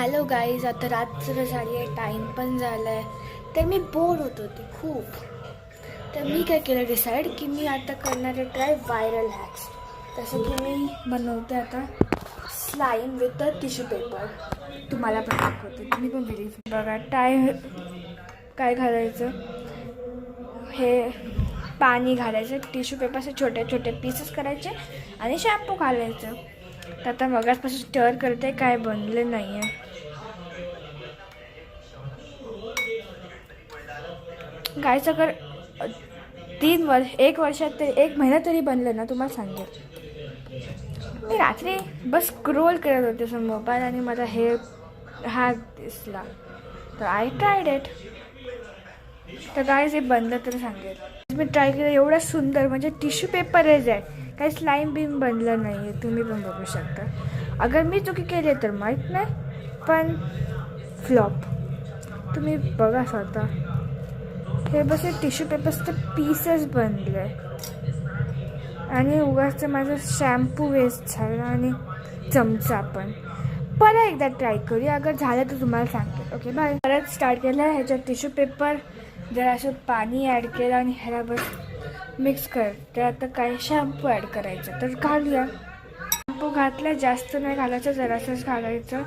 Hello guys, आता रात्र झाली आहे, टाईम पण झाला आहे. तर मी बोर होत होते खूप. तर मी काय केलं डिसाईड की मी आता करणार आहे ट्राय व्हायरल हॅक्स. तसं की मी बनवते आता slime with the tissue paper. तुम्हाला पण दाखवते, तुम्ही पण घरी बघा. काय घालायचं, हे पाणी घालायचं, टिश्यू पेपरचे छोटे छोटे पीसेस करायचे आणि शॅम्पू घालायचं. तर आता मगाचपासून स्टर करते, काय बनलं नाही आहे. गायचं अगर 1 वर्षात तरी 1 महिना तरी बनलं ना, तुम्हाला सांगेल. मी रात्री बस स्क्रोल करत होते असं मोबाईल आणि मला हा दिसला, तर आय ट्रायड इट. तर गायज हे बनलं तर सांगेल. मी ट्राय केलं, एवढं सुंदर, म्हणजे टिश्यू पेपरच आहे, काही स्लाईम बीम बनलं नाही आहे. तुम्ही पण बघू शकता. अगर मी चुकी केली तर माहीत नाही, पण फ्लॉप. तुम्ही बघा स्वतः. हे बस हे टिश्यू पेपर्सचे पीसेस बनले आणि उगाच माझा शॅम्पू वेस्ट झाला आणि चमचा पण. परत एकदा ट्राय करूया, अगर झालं तर तुम्हाला सांगते. Okay bye. परत स्टार्ट केलं. ह्याच्यात टिश्यू पेपर, जरा असं पाणी ॲड केलं आणि ह्याला बस मिक्स करते. आता काय शॅम्पू ॲड करायचं, तर घालूया. शॅम्पू घातला, जास्त नाही घालायचं, जरासंच घालायचं.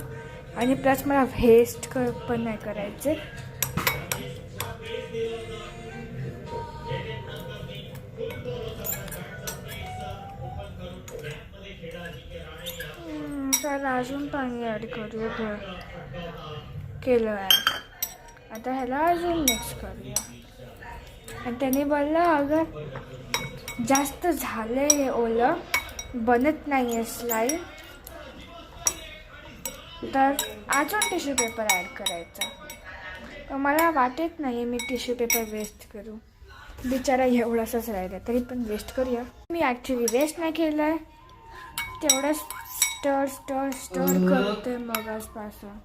आणि प्लस मला वेस्ट पण नाही करायचे. तर अजून पाणी ॲड करूया. केलं ॲड. आता ह्याला अजून मिक्स करूया. आणि त्याने बोललं, अगर जास्त झालं हे ओलं, बनत नाही आहे स्लाईम, तर अजून टिश्यू पेपर ॲड करायचा. मला वाटत नाही मी टिश्यू पेपर वेस्ट करू. बिचारा एवढासाच राहिला, तरी पण वेस्ट करूया. मी ॲक्च्युली वेस्ट नाही केलं आहे, तेवढं स्टर करते मगाचपासून.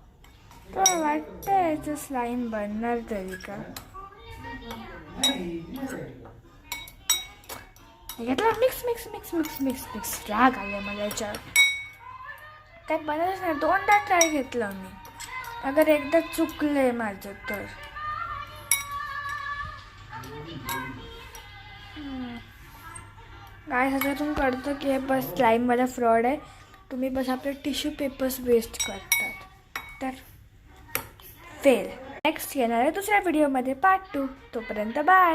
तर वाटतं याचं स्लाईम बनणार तरी का. घेतलं मिक्स. राग आले मला याच्यावर. काय बनवलंच नाही. 2दा ट्राय घेतलं मी. अगर एकदा चुकलंय माझं तर. काय ह्याच्यातून कळतं की हे बस स्लाईमवाला फ्रॉड आहे. तुम्ही बस आपले टिश्यू पेपर्स वेस्ट करतात, तर फेल. नेक्स्ट येणार आहे दुसऱ्या व्हिडिओमध्ये पार्ट 2. तोपर्यंत बाय.